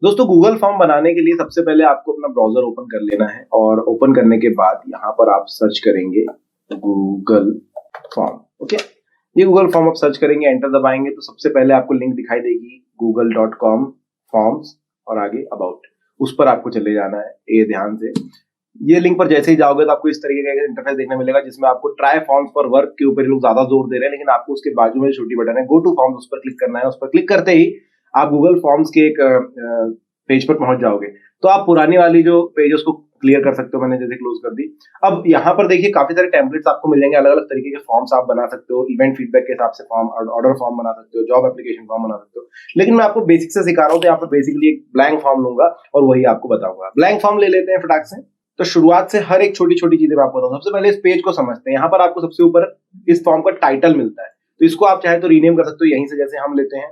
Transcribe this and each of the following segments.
दोस्तों Google form बनाने के लिए सबसे पहले आपको अपना ब्राउजर ओपन कर लेना है और ओपन करने के बाद यहाँ पर आप सर्च करेंगे गूगल फॉर्म। ओके, ये गूगल फॉर्म आप सर्च करेंगे, एंटर दबाएंगे तो सबसे पहले आपको लिंक दिखाई देगी google.com फॉर्म्स और आगे अबाउट, उस पर आपको चले जाना है। ये ध्यान से, ये लिंक पर जैसे ही जाओगे तो आपको इस तरीके का इंटरफेस देखने मिलेगा जिसमें आपको ट्राई फॉर्म्स फॉर वर्क के ऊपर लोग ज्यादा जोर दे रहे हैं, लेकिन आपको उसके बाजू में छोटी बटन है गो टू फॉर्म्स, उस पर क्लिक करना है। उस पर क्लिक करते ही आप गूगल फॉर्म्स के एक पेज पर पहुंच जाओगे। तो आप पुरानी वाली जो पेज है उसको क्लियर कर सकते हो, मैंने जैसे क्लोज कर दी। अब यहाँ पर देखिए काफी सारे टेम्पलेट्स आपको मिल जाएंगे, अलग अलग तरीके के फॉर्म्स आप बना सकते हो, इवेंट फीडबैक के हिसाब से फॉर्म, ऑर्डर फॉर्म बना सकते हो, जॉब एप्लीकेशन फॉर्म बना सकते हो। लेकिन मैं आपको बेसिक से सिखा रहा हूँ, तो यहाँ पर बेसिकली एक ब्लैंक फॉर्म लूंगा और वही आपको बताऊंगा। ब्लैंक फॉर्म ले लेते हैं फटाक से। तो शुरुआत से हर एक छोटी छोटी चीजें मैं आपको बताऊं। सबसे पहले इस पेज को समझते हैं। यहाँ पर आपको सबसे ऊपर इस फॉर्म का टाइटल मिलता है, तो इसको आप चाहे तो रीनेम कर सकते हो यहीं से, जैसे हम लेते हैं।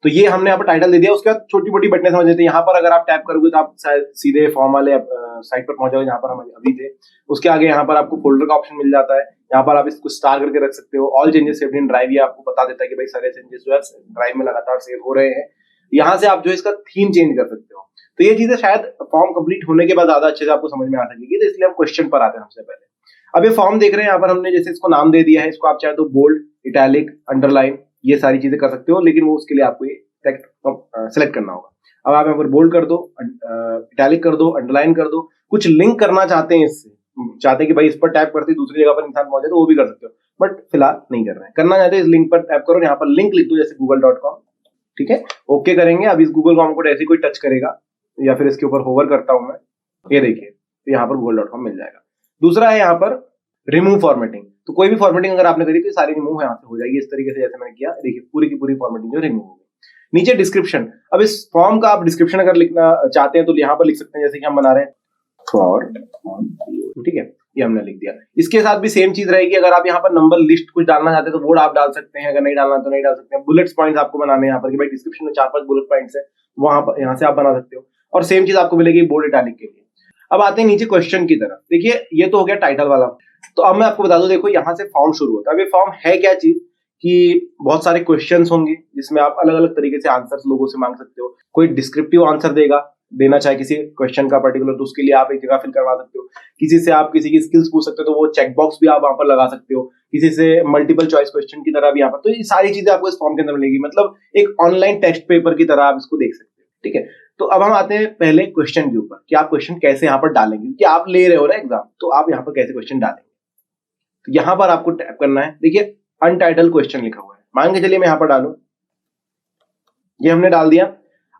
तो ये हमने यहाँ पर टाइटल दे दिया। उसके बाद छोटी मोटी बटनें समझ लेते हैं। यहाँ पर अगर आप टैप करोगे तो आप सीधे फॉर्म वाले साइट पर पहुंच जाओगे जहाँ पर हम अभी थे। उसके आगे यहाँ पर आपको फोल्डर का ऑप्शन मिल जाता है। यहाँ पर आप इसको स्टार करके रख सकते हो। All changes saved in drive, ये आपको बता देता है कि भाई सारे चेंजेस जो है ड्राइव में लगातार सेव हो रहे हैं। यहाँ से आप जो इसका थीम चेंज कर सकते हो। तो ये चीजें शायद फॉर्म कंप्लीट होने के बाद ज्यादा अच्छे से आपको समझ में आ सकेगी, तो इसलिए हम क्वेश्चन पर आते हैं सबसे पहले। अब ये फॉर्म देख रहे हैं, यहाँ पर हमने जैसे इसको नाम दे दिया है। इसको आप चाहे तो बोल्ड, इटैलिक, अंडरलाइन ये सारी चीजें कर सकते हो, लेकिन वो उसके लिए आपको ये सेलेक्ट करना होगा। अब आप यहाँ पर बोल्ड कर दो, इटैलिक कर दो, अंडरलाइन कर दो। कुछ लिंक करना चाहते हैं इससे, चाहते हैं कि भाई इस पर टैप करते दूसरी जगह पर इंसान पहुंचे, तो वो भी कर सकते हो, बट फिलहाल नहीं कर रहे हैं। करना चाहते हैं इस लिंक पर टैप करो, यहाँ पर लिंक लिख दो जैसे google.com। ठीक है, ओके करेंगे। अब इस गूगल फॉर्म को ऐसे कोई टच करेगा या फिर इसके ऊपर होवर करता हूं मैं, ये देखिए तो यहाँ पर google.com मिल जाएगा। दूसरा है यहाँ पर रिमूव फॉर्मेटिंग। तो कोई भी फॉर्मेटिंग अगर आपने करी तो सारी रिमूव यहाँ से हो जाएगी, इस तरीके से जैसे मैंने किया। देखिए पूरी की पूरी फॉर्मेटिंग जो रिमूव हो गई। नीचे डिस्क्रिप्शन। अब इस फॉर्म का आप डिस्क्रिप्शन अगर लिखना चाहते हैं तो यहाँ पर लिख सकते हैं, जैसे कि हम बना रहे हैं फॉर, ठीक है, ये हमने लिख दिया। इसके साथ भी सेम चीज रहेगी। अगर आप यहाँ पर नंबर लिस्ट कुछ डालना चाहते हैं तो वो आप डाल सकते हैं, अगर नहीं डालना तो नहीं डाल सकते हैं। बुलेट्स पॉइंट्स आपको बनाने हैं यहाँ पर कि भाई डिस्क्रिप्शन में 4-5 बुलेट पॉइंट्स है, वहां पर यहाँ से आप बना सकते हो। और सेम चीज आपको मिलेगी बोल्ड इटैलिक के लिए। अब आते हैं नीचे क्वेश्चन की तरफ। देखिए ये तो हो गया टाइटल वाला। तो अब मैं आपको बता दूं, देखो यहाँ से फॉर्म शुरू होता है। अब ये फॉर्म है क्या चीज कि बहुत सारे क्वेश्चंस होंगे जिसमें आप अलग अलग तरीके से आंसर्स लोगों से मांग सकते हो। कोई डिस्क्रिप्टिव आंसर देना चाहे किसी क्वेश्चन का पर्टिकुलर, तो उसके लिए आप एक जगह फिल करवा सकते हो। किसी से आप किसी की स्किल्स पूछ सकते हो, तो वो चेकबॉक्स भी आप वहां पर लगा सकते हो। किसी से मल्टीपल चॉइस क्वेश्चन की तरह भी यहाँ पर, तो ये सारी चीजें आपको इस फॉर्म के अंदर मिलेगी। मतलब एक ऑनलाइन टेक्स्ट पेपर की तरह आप इसको देख सकते हो। ठीक है, तो अब हम आते हैं पहले क्वेश्चन के ऊपर कि आप क्वेश्चन कैसे यहाँ पर डालेंगे, क्योंकि आप ले रहे हो ना एग्जाम, तो आप यहाँ पर कैसे क्वेश्चन डालेंगे। तो यहाँ पर आपको टैप करना है। देखिए अनटाइटल क्वेश्चन लिखा हुआ है, मान के चलिए मैं यहाँ पर डालूं, ये हमने डाल दिया।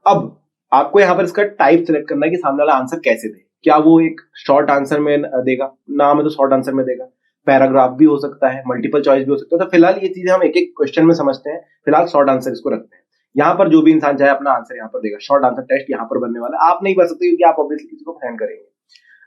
अब आपको यहाँ पर इसका टाइप सेलेक्ट करना है कि सामने वाला आंसर कैसे दे। क्या वो एक शॉर्ट आंसर में देगा, नाम है तो शॉर्ट आंसर में देगा, पैराग्राफ भी हो सकता है, मल्टीपल चॉइस भी हो सकता है। तो फिलहाल ये चीजें हम एक एक क्वेश्चन में समझते हैं। फिलहाल शॉर्ट आंसर इसको रखते हैं। यहाँ पर जो भी इंसान चाहे अपना आंसर यहाँ पर देगा। शॉर्ट आंसर टेस्ट यहाँ पर बनने वाला है। आप नहीं बन सकते क्योंकि आप ऑब्वियसली किसी को फ्रेंड करेंगे।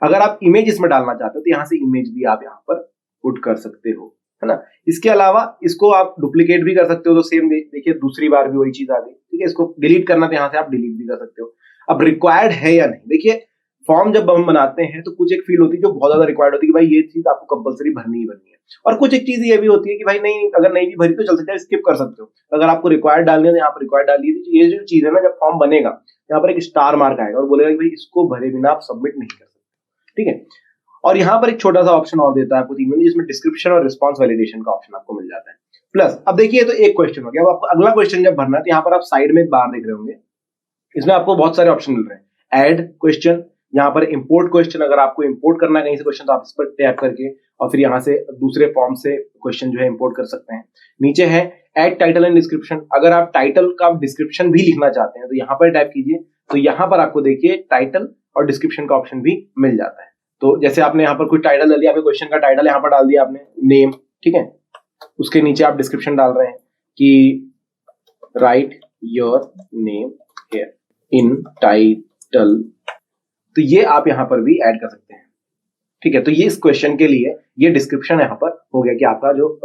अगर आप इमेज इसमें डालना चाहते हो तो यहाँ से इमेज भी आप यहाँ पर पुट कर सकते हो, है ना। इसके अलावा इसको आप डुप्लीकेट भी कर सकते हो, तो सेम देखिए दूसरी बार भी वही चीज आ गई। ठीक है, इसको डिलीट करना तो यहाँ से आप डिलीट भी कर सकते हो। अब रिक्वायर्ड है या नहीं, देखिए फॉर्म जब हम बनाते हैं तो कुछ एक फील होती है जो बहुत ज्यादा रिक्वायर्ड होती है कि भाई ये चीज आपको कंपलसरी भरनी ही भरनी है। और कुछ एक चीज ये भी होती है कि भाई नहीं, अगर नहीं भी भरी तो चल सकता है, स्किप कर सकते हो। अगर आपको रिक्वायर्ड डालनी है तो यहाँ पर रिक्वायर्ड डाल दीजिए। ये जो चीज है ना, जब फॉर्म बनेगा यहाँ पर एक स्टार मार्क आएगा और बोलेगा कि भाई इसको भरे बिना आप सबमिट नहीं कर सकते। ठीक है, और यहाँ पर एक छोटा सा ऑप्शन और देता है आपको ईमेल, जिसमें डिस्क्रिप्शन और रिस्पांस वैलिडेशन का ऑप्शन आपको मिल जाता है। प्लस अब देखिए तो एक क्वेश्चन हो गया। अब आपको अगला क्वेश्चन जब भरना है तो यहाँ पर आप साइड में एक बार देख रहे होंगे, इसमें आपको बहुत सारे ऑप्शन मिल रहे हैं। ऐड क्वेश्चन, यहाँ पर इंपोर्ट क्वेश्चन, अगर आपको इंपोर्ट करना है कहीं से क्वेश्चन तो आप इस पर टैप करके और फिर यहाँ से दूसरे फॉर्म से क्वेश्चन जो है इंपोर्ट कर सकते हैं। नीचे है ऐड टाइटल एंड डिस्क्रिप्शन, अगर आप टाइटल का डिस्क्रिप्शन भी लिखना चाहते हैं तो यहाँ पर टाइप कीजिए। तो यहाँ पर आपको देखिए टाइटल और डिस्क्रिप्शन का ऑप्शन भी मिल जाता है। तो जैसे आपने यहाँ पर कुछ टाइटल डाल दिया, आपने क्वेश्चन का टाइटल यहाँ पर डाल दिया आपने, नेम, ठीक है, उसके नीचे आप डिस्क्रिप्शन डाल रहे हैं कि right your name here in title, तो ये आप यहाँ पर भी ऐड कर सकते हैं। ठीक है, तो ये इस क्वेश्चन के लिए ये डिस्क्रिप्शन यहाँ पर हो गया कि आपका जो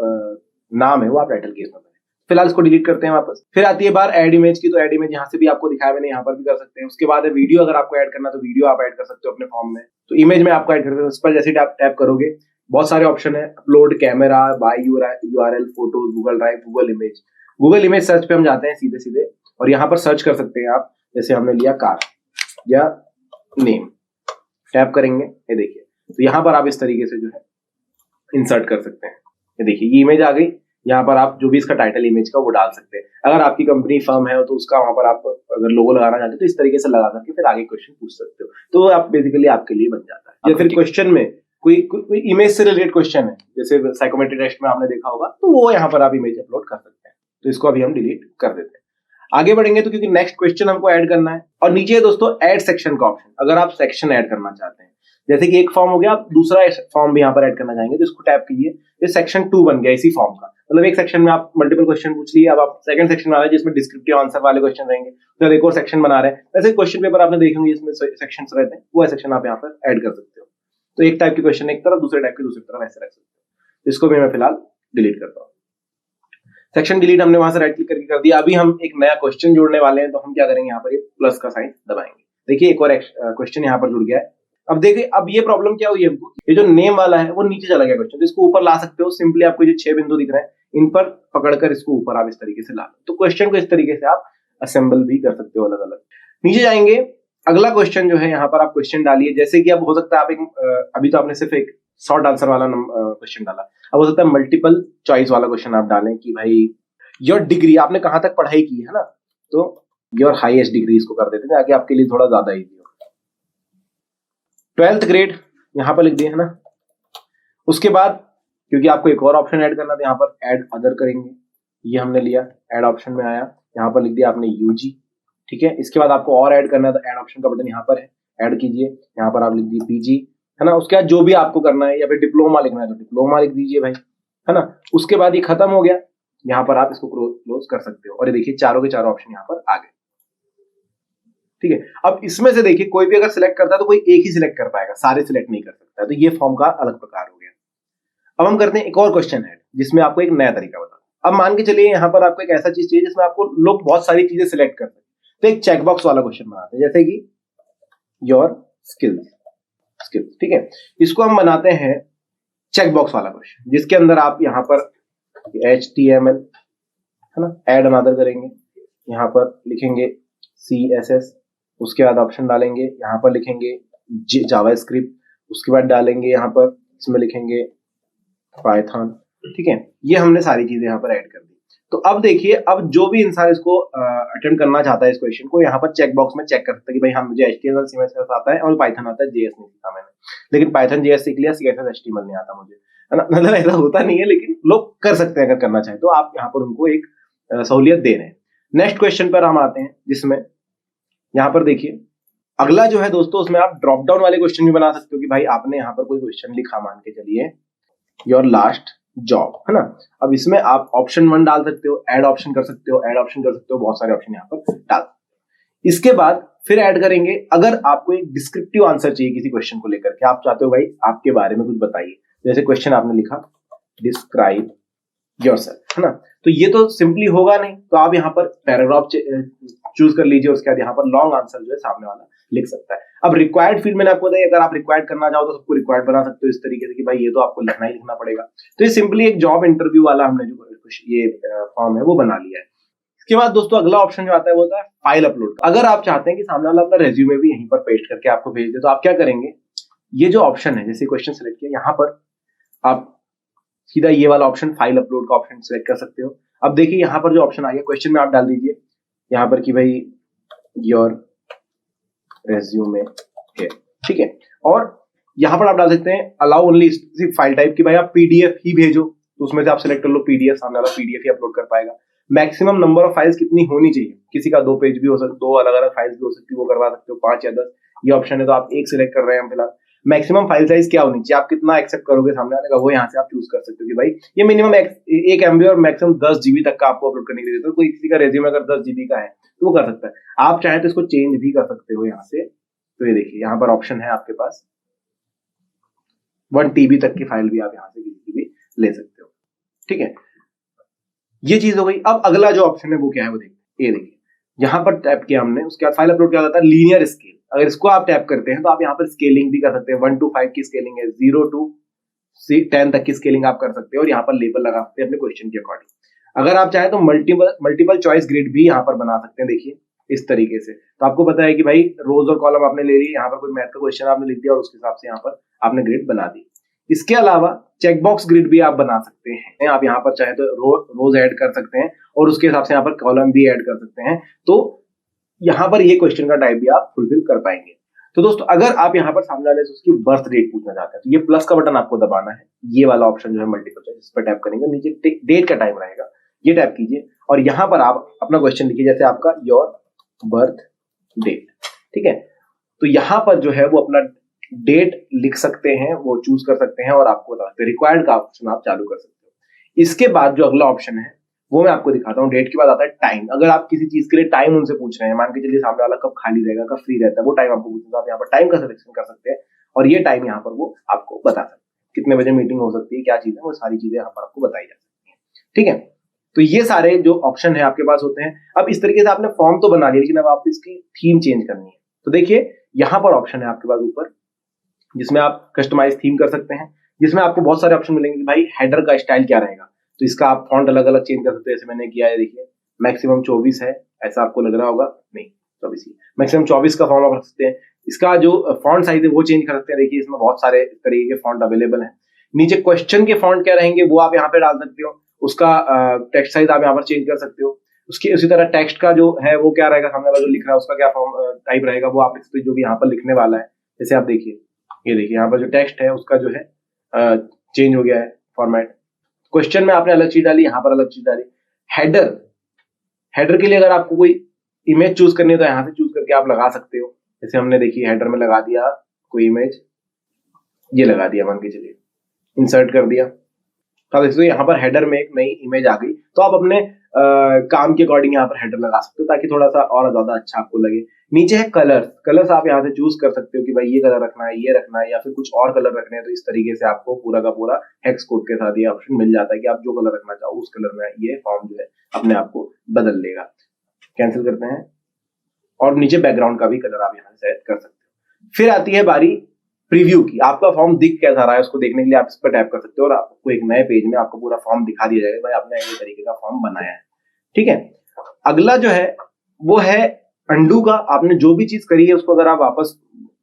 नाम है वो आप टाइटल के इसमें। फिलहाल इसको डिलीट करते हैं वापस। फिर आती है बार ऐड इमेज की, तो ऐड इमेज यहाँ से भी आपको दिखाया मैंने, यहाँ पर भी कर सकते हैं। उसके बाद है वीडियो, अगर आपको ऐड करना तो वीडियो आप ऐड कर सकते हो अपने फॉर्म में। तो इमेज में आपको ऐड कर सकते हो, उस पर जैसे आप टैप करोगे बहुत सारे ऑप्शन है, upload, camera, by URL, photos, Google Drive, Google image. Google image search पे हम जाते हैं सीधे सीधे और यहाँ पर सर्च कर सकते हैं आप, जैसे हमने लिया कार या नेम, टैप करेंगे, ये देखिए, तो यहाँ पर आप इस तरीके से जो है इंसर्ट कर सकते हैं। ये देखिए ये इमेज आ गई, यहाँ पर आप जो भी इसका टाइटल इमेज का वो डाल सकते हैं। अगर आपकी कंपनी फर्म है तो उसका वहां पर आप अगर लोगो लगाना चाहते हो तो इस तरीके से लगा करके फिर आगे क्वेश्चन पूछ सकते हो, तो आप बेसिकली आपके लिए बन जाता है। या फिर क्वेश्चन में कोई इमेज से रिलेटेड क्वेश्चन है, जैसे साइकोमेट्री टेस्ट में आपने देखा होगा, तो वो यहाँ पर आप इमेज अपलोड कर सकते हैं। तो इसको अभी हम डिलीट कर देते हैं। आगे बढ़ेंगे तो क्योंकि नेक्स्ट क्वेश्चन हमको ऐड करना है, और नीचे है दोस्तों ऐड सेक्शन का ऑप्शन। अगर आप सेक्शन ऐड करना चाहते हैं, जैसे कि एक फॉर्म हो गया, आप दूसरा फॉर्म भी यहाँ पर ऐड करना चाहेंगे, तो इसको टैप कीजिए, ये सेक्शन 2 बन गया इसी फॉर्म का। मतलब एक सेक्शन में आप मल्टीपल क्वेश्चन पूछ लिए, अब आप सेकंड सेक्शन बना रहे हैं जिसमें डिस्क्रिप्टिव आंसर वाले क्वेश्चन रहेंगे, तो एक और सेक्शन बना रहे हैं। वैसे क्वेश्चन पेपर आपने देखे होंगे इसमें सेक्शंस रहते हैं, वो सेक्शन आप यहाँ पर ऐड कर सकते हो। तो एक टाइप के क्वेश्चन एक तरफ, दूसरे टाइप के दूसरी तरफ ऐसे रख सकते हो। इसको भी मैं फिलहाल डिलीट करता हूँ। सेक्शन डिलीट हमने वहां से राइट क्लिक करके कर दिया। अभी हम एक नया क्वेश्चन जोड़ने वाले हैं, तो हम क्या करेंगे, यहाँ पर ये प्लस का साइन दबाएंगे। देखिए एक और क्वेश्चन यहाँ पर जुड़ गया है। अब देखिए अब ये प्रॉब्लम क्या हुई है हमको, ये जो नेम वाला है वो नीचे चला गया क्वेश्चन, तो इसको ऊपर ला सकते हो। सिंपली आपको जो 6 बिंदु दिख रहे हैं, इन पर पकड़कर इसको ऊपर आप इस तरीके से ला लो, तो क्वेश्चन को इस तरीके से आप असेंबल भी कर सकते हो अलग अलग। नीचे जाएंगे, अगला क्वेश्चन जो है यहाँ पर आप क्वेश्चन डालिए। जैसे कि अब हो सकता है आप एक अभी तो आपने सिर्फ एक शॉर्ट आंसर वाला क्वेश्चन डाला, अब हो सकता है मल्टीपल चॉइस वाला क्वेश्चन आप डालें कि भाई योर डिग्री, आपने कहां तक पढ़ाई की है ना, तो योर हाईएस्ट डिग्री इसको कर देते हैं ताकि आपके लिए थोड़ा ज्यादा इजी हो। 12th ग्रेड यहाँ पर लिख दिए है ना। उसके बाद क्योंकि आपको एक और ऑप्शन ऐड करना था, यहाँ पर ऐड अदर करेंगे, ये हमने लिया, ऐड ऑप्शन में आया, यहाँ पर लिख दिया आपने यूजी, ठीक है। इसके बाद आपको और ऐड करना है, तो ऐड ऑप्शन का बटन यहाँ पर है, ऐड कीजिए, यहाँ पर आप लिख दीजिए पीजी, है ना। उसके बाद जो भी आपको करना है, या फिर डिप्लोमा लिखना है तो डिप्लोमा लिख दीजिए भाई, है ना। उसके बाद ये खत्म हो गया, यहाँ पर आप इसको क्लोज कर सकते हो, और ये देखिए चारों के चारों ऑप्शन यहाँ पर आ गए, ठीक है। अब इसमें से देखिए कोई भी अगर सिलेक्ट करता है तो कोई एक ही सिलेक्ट कर पाएगा, सारे सिलेक्ट नहीं कर सकता है, तो ये फॉर्म का अलग प्रकार हो गया। अब हम करते हैं एक और क्वेश्चन ऐड, जिसमें आपको एक नया तरीका बता। अब मान के चलिए यहाँ पर आपको एक ऐसा चीज चाहिए जिसमें आपको लोग बहुत सारी चीजें सिलेक्ट कर सकते हैं, तो एक चेकबॉक्स वाला क्वेश्चन बनाते हैं, जैसे कि योर स्किल्स, ठीक है। इसको हम बनाते हैं चेकबॉक्स वाला क्वेश्चन, जिसके अंदर आप यहाँ पर HTML, है ना, ऐड अनदर करेंगे, यहाँ पर लिखेंगे CSS, उसके बाद ऑप्शन डालेंगे, यहाँ पर लिखेंगे जावास्क्रिप्ट, उसके बाद डालेंगे यहाँ पर इसमें लिखेंगे पाइथन, ठीक है। ये हमने सारी चीजें यहाँ पर ऐड कर दी। तो अब देखिए, अब जो भी इंसान इसको अटेम्प्ट करना चाहता है इस क्वेश्चन को, यहाँ पर चेक बॉक्स में चेक कर सकता है कि भाई हाँ मुझे HTML CSS आता है और पाइथन आता है, JS नहीं सीखा मैंने, लेकिन पाइथन JS सीख लिया, CSS HTML नहीं आता मुझे, है ना। मतलब ऐसा होता नहीं है, लेकिन लोग कर सकते हैं अगर करना चाहे तो। आप यहाँ पर उनको एक सहूलियत दे रहे हैं। नेक्स्ट क्वेश्चन पर हम आते हैं, जिसमें यहाँ पर देखिए अगला जो है दोस्तों, उसमें आप ड्रॉप डाउन वाले क्वेश्चन भी बना सकते हो कि भाई आपने यहाँ पर कोई क्वेश्चन लिखा, मान के चलिए योर लास्ट जॉब, है ना। अब इसमें आप ऑप्शन 1 डाल सकते हो, ऐड ऑप्शन कर सकते हो, ऐड ऑप्शन कर सकते हो, बहुत सारे ऑप्शन यहाँ पर डाल। इसके बाद फिर ऐड करेंगे, अगर आपको एक डिस्क्रिप्टिव आंसर चाहिए किसी क्वेश्चन को लेकर के, आप चाहते हो भाई आपके बारे में कुछ बताइए, जैसे क्वेश्चन आपने लिखा डिस्क्राइब योरसेल्फ, है ना। तो ये तो सिंपली होगा नहीं, तो आप यहाँ पर पैराग्राफ चूज कर लीजिए, उसके बाद यहाँ पर लॉन्ग आंसर जो है सामने वाला लिख सकता है। अब रिक्वायर्ड फील्ड मैंने आपको बताया, अगर आप रिक्वायर्ड करना चाहो तो सबको रिक्वायर्ड बना सकते हो इस तरीके से कि भाई ये तो आपको लिखना ही लिखना पड़ेगा। तो ये सिंपली एक जॉब इंटरव्यू वाला हमने जो ये फॉर्म है वो बना लिया है। इसके बाद दोस्तों अगला ऑप्शन जो आता है वो होता है फाइल अपलोड। अगर आप चाहते हैं कि सामने वाला अपना रेज्यूमे भी यहीं पर पेस्ट करके आपको भेज दे, तो आप क्या करेंगे, ये जो ऑप्शन है, जैसे क्वेश्चन सिलेक्ट किया, यहाँ पर आप सीधा ये वाला ऑप्शन फाइल अपलोड का ऑप्शन सिलेक्ट कर सकते हो। अब देखिए यहाँ पर जो ऑप्शन आ गया, क्वेश्चन में आप डाल दीजिए यहाँ पर कि भाई योर रेज्यूमे है, ठीक है। और यहाँ पर आप डाल सकते हैं allow only specific file type की, भाई आप PDF ही भेजो, तो उसमें से आप सिलेक्ट कर लो PDF, सामने वाला PDF ही अपलोड कर पाएगा। मैक्सिमम नंबर ऑफ फाइल्स कितनी होनी चाहिए, किसी का 2 पेज भी हो सकता, 2 अलग अलग फाइल्स भी हो सकती है, वो करवा सकते हो, 5 या 10 ये ऑप्शन है, तो आप एक सिलेक्ट कर रहे हैं हम फिलहाल। मैक्सिमम फाइल साइज क्या होनी चाहिए, आप कितना एक्सेप्ट करोगे सामने वाले का, वो यहाँ से आप चूज कर सकते हो कि भाई ये मिनिमम 1 MB और मैक्सिमम 10 GB तक का आपको अपलोड करने के लिए देते हो। कोई किसी का रेज्यूमे अगर 10 GB का है तो वो कर सकता है, आप चाहे तो इसको चेंज भी कर सकते हो यहाँ से। तो ये देखिए यहाँ पर ऑप्शन है आपके पास, 1 TB तक की फाइल भी आप यहाँ से किसी भी ले सकते हो, ठीक है। ये चीज हो गई। अब अगला जो ऑप्शन है वो क्या है वो देखिए, ये देखिए यहाँ पर टैप किया हमने, उसके बाद फाइल अपलोड क्या होता है, लीनियर स्केल। अगर इसको आप टैप करते हैं तो आप यहाँ पर स्केलिंग भी कर सकते हैं, 1 to 5 की स्केलिंग है, 0 to 10 तक की स्केलिंग आप कर सकते हैं, और यहाँ पर लेबल लगा सकते हैं अपने क्वेश्चन के अकॉर्डिंग। अगर आप चाहें तो मल्टीपल चॉइस ग्रिड भी यहाँ पर बना सकते हैं, देखिए इस तरीके से। तो आपको पता है कि भाई रोज और कॉलम आपने ले ली, यहाँ पर कोई मैथ का क्वेश्चन आपने लिख दिया और उसके हिसाब से यहाँ पर आपने ग्रिड बना दी। इसके अलावा चेकबॉक्स ग्रिड भी आप बना सकते हैं। आप यहाँ पर चाहे तो रोज ऐड कर सकते हैं और उसके हिसाब से यहाँ पर कॉलम भी ऐड कर सकते हैं। तो यहाँ पर ये क्वेश्चन का टाइप भी आप फुलफिल कर पाएंगे। तो दोस्तों अगर आप यहाँ पर सामने वाले से उसकी बर्थ डेट पूछना चाहते हैं तो ये प्लस का बटन आपको दबाना है, ये वाला ऑप्शन जो है मल्टीपल चॉइस, इस पर टैप करेंगे, नीचे डेट का टाइम रहेगा, ये टैप कीजिए और यहाँ पर आप अपना क्वेश्चन लिखिए, जैसे आपका योर बर्थ डेट, ठीक है। तो यहाँ पर जो है वो अपना डेट लिख सकते हैं, वो चूज कर सकते हैं और आपको बता सकते हैं, रिक्वायर्ड का ऑप्शन आप चालू कर सकते हो। इसके बाद जो अगला ऑप्शन है वो मैं आपको दिखाता हूँ। डेट के बाद आता है टाइम। अगर आप किसी चीज के लिए टाइम उनसे पूछ रहे हैं, मान के चलिए सामने वाला कब खाली रहेगा, कब फ्री रहता है, वो टाइम आपको पूछना, आप यहाँ पर टाइम का सिलेक्शन कर सकते हैं और ये टाइम यहाँ पर वो आपको बता सकते हैं, कितने बजे मीटिंग हो सकती है, क्या चीज है, वो सारी चीजें यहाँ पर आपको बताई जा सकती है, ठीक है। तो ये सारे जो ऑप्शन है आपके पास होते हैं। अब इस तरीके से आपने फॉर्म तो बना लिया, लेकिन अब आप इसकी थीम चेंज करनी है। तो देखिए यहाँ पर ऑप्शन है आपके पास ऊपर, जिसमें आप कस्टमाइज थीम कर सकते हैं, जिसमें आपको बहुत सारे ऑप्शन मिलेंगे कि भाई हेडर का स्टाइल क्या रहेगा। तो इसका आप फॉन्ट अलग अलग चेंज कर सकते हैं, जैसे मैंने किया है, देखिए मैक्सिमम 24 है, ऐसा आपको लग रहा होगा, नहीं 24 ही, मैक्सिमम 24 का फॉर्म आप रख सकते हैं। इसका जो फॉन्ट साइज है वो चेंज कर सकते हैं, देखिए इसमें बहुत सारे तरीके के फॉन्ट अवेलेबल हैं। नीचे क्वेश्चन के फॉन्ट क्या रहेंगे वो आप यहाँ पे डाल सकते हो, उसका टेक्स्ट साइज आप यहाँ पर चेंज कर सकते हो। उसकी उसी तरह टेक्स्ट का जो है वो क्या रहेगा, सामने वाला जो लिख रहा है उसका क्या फॉर्म टाइप रहेगा वो आप लिख सकते हो, जो भी यहाँ पर लिखने वाला है। जैसे आप देखिए, ये देखिए यहाँ पर जो टेक्स्ट है उसका जो है चेंज हो गया है फॉर्मेट। क्वेश्चन में आपने अलग चीज डाली, यहाँ पर अलग चीज डाली। हेडर के लिए अगर आपको कोई इमेज चूज करनी है तो यहाँ से चूज करके आप लगा सकते हो। जैसे हमने देखिए हेडर में लगा दिया कोई इमेज, ये लगा दिया, मान के चलिए इंसर्ट कर दिया, तो आप यहाँ पर हेडर में एक नई इमेज आ गई। तो आप अपने काम के अकॉर्डिंग यहाँ पर हेडर लगा सकते हो ताकि थोड़ा सा और ज्यादा अच्छा आपको लगे। नीचे है कलर्स आप यहाँ से चूज कर सकते हो कि भाई ये कलर रखना है, ये रखना है, या फिर कुछ और कलर रखने हैं। तो इस तरीके से आपको पूरा का पूरा हेक्स कोड के साथ ये ऑप्शन मिल जाता है कि आप जो कलर रखना चाहो उस कलर में ये फॉर्म जो है अपने आप को बदल लेगा। कैंसिल करते हैं और नीचे बैकग्राउंड का भी कलर आप यहाँ से सेट कर सकते हो। फिर आती है बारी प्रीव्यू की। आपका फॉर्म दिख कैसा रहा है उसको देखने के लिए आप इस पर टैप कर सकते हो और आपको एक नए पेज में आपको पूरा फॉर्म दिखा दिया जाएगा, भाई आपने ये तरीके का फॉर्म बनाया है, ठीक है। अगला जो है वो है अंडू का। आपने जो भी चीज करी है उसको अगर आप वापस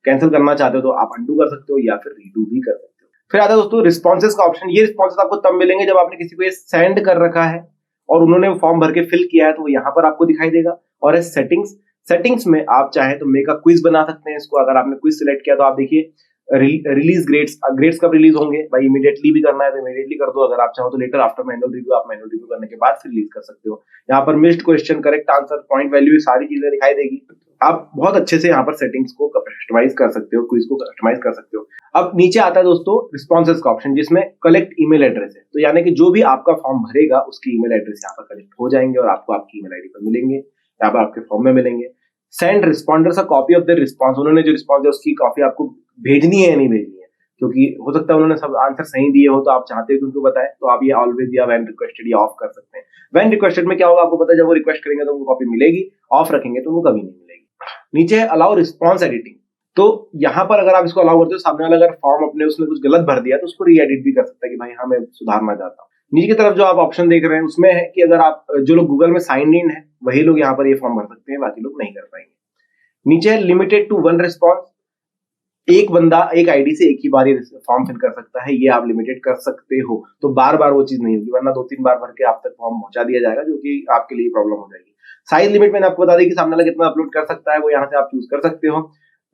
कैंसिल करना चाहते हो तो आप अंडू कर सकते हो या फिर रीडू भी कर सकते हो। फिर आता है दोस्तों रिस्पॉन्सेज का ऑप्शन। ये रिस्पॉन्सेज आपको तब मिलेंगे जब आपने किसी को ये सेंड कर रखा है और उन्होंने फॉर्म भर के फिल किया है, तो वो यहाँ पर आपको दिखाई देगा। और सेटिंग्स में आप चाहे तो मेक अ क्विज बना सकते हैं इसको। अगर आपने क्विज सिलेक्ट किया तो आप देखिए रिलीज ग्रेड्स कब रिलीज होंगे, भाई इमीडिएटली भी करना है तो इमीडिएटली कर दो, अगर आप चाहो तो लेटर आफ्टर मैनुअल रिव्यू, आप मैनुअल रिव्यू करने के बाद फिर रिलीज कर सकते हो। यहाँ पर missed question, correct answer, point value, सारी चीजें दिखाई देगी। आप बहुत अच्छे से यहाँ पर सेटिंग्स को कस्टमाइज कर सकते हो, क्विज को कस्टमाइज कर सकते हो। अब नीचे आता है दोस्तों रिस्पॉन्सेज का ऑप्शन, जिसमें कलेक्ट ईमेल एड्रेस है। तो यानी कि जो भी आपका फॉर्म भरेगा उसकी ईमेल एड्रेस यहाँ पर कलेक्ट हो जाएंगे और आपको आपकी ईमेल आईडी पर मिलेंगे, यहाँ पर आपके फॉर्म में मिलेंगे। Send responders a copy of the response. उन्होंने जो रिस्पॉन्स है उसकी कॉपी आपको भेजनी है या नहीं भेजनी है, क्योंकि हो सकता है उन्होंने सब आंसर सही दिए हो तो आप चाहते हो कि उनको बताएं, तो आप ये ऑलवेज या व्हेन रिक्वेस्टेड ये ऑफ कर सकते हैं। व्हेन रिक्वेस्टेड में क्या होगा आपको पता है, जब वो रिक्वेस्ट करेंगे तो उनको कॉपी मिलेगी, ऑफ रखेंगे तो वो कभी नहीं मिलेगी। नीचे है अलाउ रिस्पॉन्स एडिटिंग। तो यहाँ पर अगर आप इसको अलाउ करते हो, सामने वाला अगर फॉर्म अपने उसने कुछ गलत भर दिया तो उसको री एडिट भी कर सकता है कि भाई हाँ मैं सुधारना चाहता हूँ। नीचे की तरफ जो आप ऑप्शन देख रहे हैं उसमें है कि अगर आप जो लोग गूगल में साइन इन है वही लोग यहाँ पर ये फॉर्म भर सकते हैं, बाकी लोग नहीं कर पाएंगे। नीचे है लिमिटेड टू 1 रिस्पॉन्स। एक बंदा एक आईडी से एक ही बार ये फॉर्म फिल कर सकता है, ये आप लिमिटेड कर सकते हो। तो बार बार वो चीज नहीं होगी, वरना 2-3 बार भर के आप तक फॉर्म पहुंचा दिया जाएगा, जो कि आपके लिए प्रॉब्लम हो जाएगी। साइज लिमिट मैंने आपको बता दी कि सामने वाला कितना अपलोड कर सकता है, वो यहाँ से आप चूज कर सकते हो।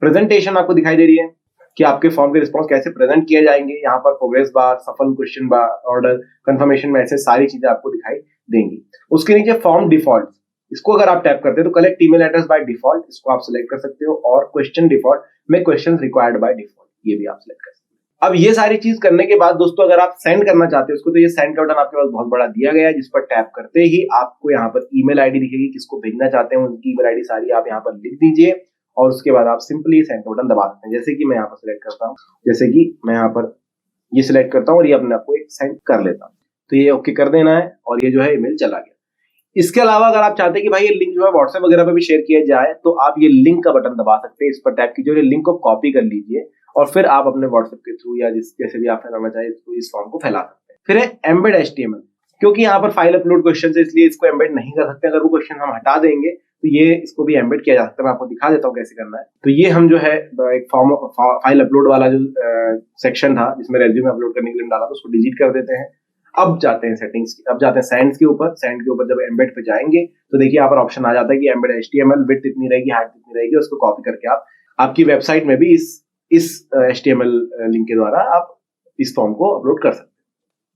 प्रेजेंटेशन आपको दिखाई दे रही है कि आपके फॉर्म के रिस्पॉन्स कैसे प्रेजेंट किए जाएंगे। यहाँ पर प्रोग्रेस बार, सफल क्वेश्चन बार, ऑर्डर, कंफर्मेशन में ऐसे सारी चीजें आपको दिखाई देंगी। उसके नीचे फॉर्म डिफॉल्ट, इसको अगर आप टैप करते हो तो collect email address by default, इसको आप सिलेक्ट कर सकते हो। और क्वेश्चन डिफॉल्ट में क्वेश्चन रिक्वायर्ड बाय डिफॉल्ट, ये भी आप सिलेक्ट कर सकते हो। अब ये सारी चीज करने के बाद दोस्तों अगर आप सेंड करना चाहते हो उसको, तो ये सेंड का बटन आपके पास बहुत बड़ा दिया गया है, जिस पर टैप करते ही आपको यहाँ पर ईमेल आईडी दिखेगी, किसको भेजना चाहते हैं उनकी ईमेल आईडी सारी आप यहाँ पर लिख दीजिए और उसके बाद आप सिंपली सेंड का बटन दबा सकते हैं। जैसे कि मैं यहाँ पर सिलेक्ट करता हूँ, जैसे कि मैं यहाँ पर ये सिलेक्ट करता हूँ और ये अपने आपको एक सेंड कर लेता हूँ, तो ये ओके कर देना है और ये जो है ईमेल चला गया। इसके अलावा अगर आप चाहते हैं कि भाई ये लिंक जो है व्हाट्सएप वगैरह पे भी शेयर किया जाए, तो आप ये लिंक का बटन दबा सकते हैं, इस पर टैप कीजिए और ये लिंक को कॉपी कर लीजिए और फिर आप अपने व्हाट्सएप के थ्रू या जैसे भी आप फैलाना चाहे तो इस फॉर्म को फैला सकते हैं। फिर है एम्बेड एचटीएमएल। क्योंकि यहाँ पर फाइल अपलोड क्वेश्चन है, इसलिए इसको एम्बेड नहीं कर सकते। अगर वो क्वेश्चन हम हटा देंगे तो ये इसको भी एम्बेड किया जा सकता है। मैं आपको दिखा देता हूँ कैसे करना है। तो ये हम जो है एक फॉर्म फाइल अपलोड वाला जो सेक्शन था जिसमें रेज्यूमे अपलोड करने के लिए डाला था उसको डिलीट कर देते हैं। अब जाते हैं सेटिंग्स की, अब जाते हैं सेंड्स के ऊपर। सेंड के ऊपर जब एम्बेड पे जाएंगे तो देखिए यहाँ पर ऑप्शन आ जाता है कि एम्बेड HTML विड्थ इतनी रहेगी, हाइट इतनी रहेगी। उसको कॉपी करके आप आपकी वेबसाइट में भी इस HTML लिंक के द्वारा आप इस फॉर्म को अपलोड कर सकते हैं।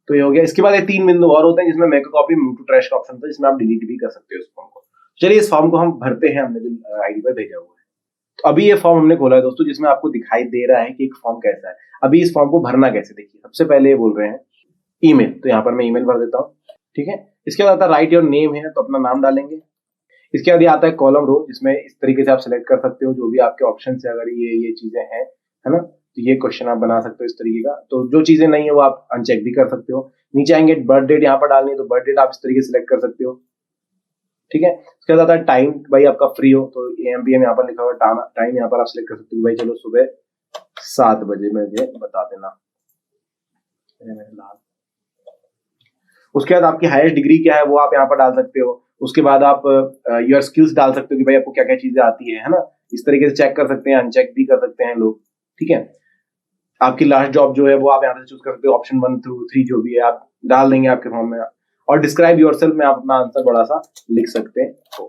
तो ये हो गया। इसके बाद ये 3 बिंदु और होते हैं जिसमें make copy, move to trash का ऑप्शन था जिसमें आप डिलीट भी कर सकते हो इस फॉर्म को। चलिए इस फॉर्म को हम भरते हैं, हमने जो आईडी पर भेजा हुआ है। तो अभी ये फॉर्म हमने खोला है दोस्तों, जिसमें आपको दिखाई दे रहा है कि एक फॉर्म कैसा है। अभी इस फॉर्म को भरना कैसे, देखिए सबसे पहले ये बोल रहे हैं ईमेल, तो यहाँ पर मैं ईमेल भर देता हूँ, ठीक है। इसके बाद आता है राइट योर नेम है, तो अपना नाम डालेंगे। इसके बाद ये आता है कॉलम रो, जिसमें इस तरीके से आप सिलेक्ट कर सकते हो जो भी आपके ऑप्शन है। अगर ये चीजें हैं, है ना, तो ये क्वेश्चन आप बना सकते हो इस तरीके का। तो जो चीजें नहीं है वो आप अनचेक भी कर सकते हो। नीचे आएंगे बर्थ डेट यहाँ पर डालनी है, तो बर्थ डेट आप इस तरीके से सिलेक्ट कर सकते हो, ठीक है। उसके बाद आता है टाइम, भाई आपका फ्री हो तो AM PM यहाँ पर लिखा हुआ टाइम यहाँ पर आप सिलेक्ट कर सकते हो। भाई चलो सुबह 7 बजे मुझे बता देना। उसके बाद आपकी हाईएस्ट डिग्री क्या है वो आप यहाँ पर डाल सकते हो। उसके बाद आप योर स्किल्स डाल सकते हो कि भाई आपको क्या क्या चीजें आती है ना। इस तरीके से चेक कर सकते हैं, अनचेक भी कर सकते हैं लोग, ठीक है। आपकी लास्ट जॉब जो है वो आप यहाँ से चूज कर सकते हो, ऑप्शन 1 through 3 जो भी है आप डाल देंगे आपके फॉर्म में। और डिस्क्राइब योरसेल्फ में आप अपना आंसर बड़ा सा लिख सकते हो।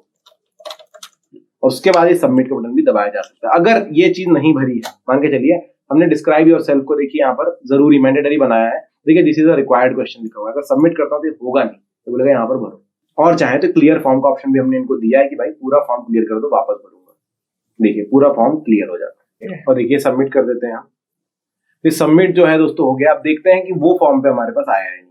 और उसके बाद ये सबमिट का बटन भी दबाया जा सकता है। अगर ये चीज नहीं भरी है, मान के चलिए हमने डिस्क्राइब योरसेल्फ को देखिए यहाँ पर जरूरी मैंडेटरी बनाया है, देखिए this is a required question लिखा हुआ है। अगर सबमिट करता हूँ तो होगा नहीं, तो बोलेगा यहाँ पर भरो। और चाहे तो क्लियर फॉर्म का ऑप्शन भी हमने इनको दिया है कि भाई पूरा फॉर्म क्लियर कर दो, वापस भरूंगा। देखिए पूरा फॉर्म क्लियर हो जाता है। और देखिए सबमिट कर देते हैं हम। तो सबमिट जो है दोस्तों हो गया। अब देखते हैं कि वो फॉर्म पे हमारे पास आया है नहीं।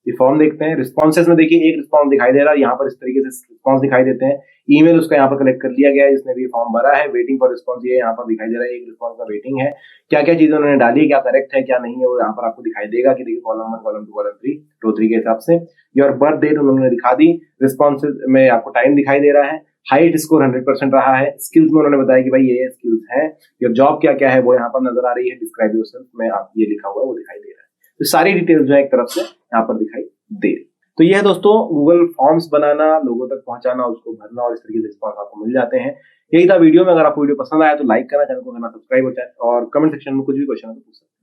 ये फॉर्म देखते हैं। रिस्पॉन्सेस में देखिए एक रिस्पॉन्स दिखाई दे रहा है, यहाँ पर इस तरीके से रिस्पॉन्स दिखाई देते हैं। ईमेल उसका यहाँ पर कलेक्ट कर लिया गया है, जिसने भी फॉर्म भरा है। वेटिंग फॉर रिस्पॉन्स ये यहाँ पर दिखाई दे रहा है, एक रिस्पॉन्स का वेटिंग है। क्या क्या चीजें उन्होंने डाली है, क्या करेक्ट है क्या नहीं है, वो यहाँ पर आपको दिखाई देगा कि देखिए कॉलम 1 कॉलम 2 कॉलम 3 रो 3 के हिसाब से। योर बर्थ डेट उन्होंने दिखा दी। रिस्पॉन्स में आपको टाइम दिखाई दे रहा है। हाइट स्कोर 100% रहा है। स्किल्स में उन्होंने बताया कि भाई ये स्किल्स है। योर जॉब क्या क्या है वो यहाँ पर नजर आ रही है। डिस्क्राइब योरसेल्फ में आप ये लिखा हुआ है वो दिखाई दे रहा है। तो सारी डिटेल्स जो है एक तरफ से यहाँ पर दिखाई दे रही। तो ये है दोस्तों गूगल फॉर्म्स बनाना, लोगों तक पहुंचाना, उसको भरना, और इस तरीके से रिस्पॉन्स आपको मिल जाते हैं। यही था वीडियो में। अगर आपको वीडियो पसंद आया तो लाइक करना, चैनल को करना सब्सक्राइब, और कमेंट सेक्शन में कुछ भी क्वेश्चन है तो पूछ सकते हैं।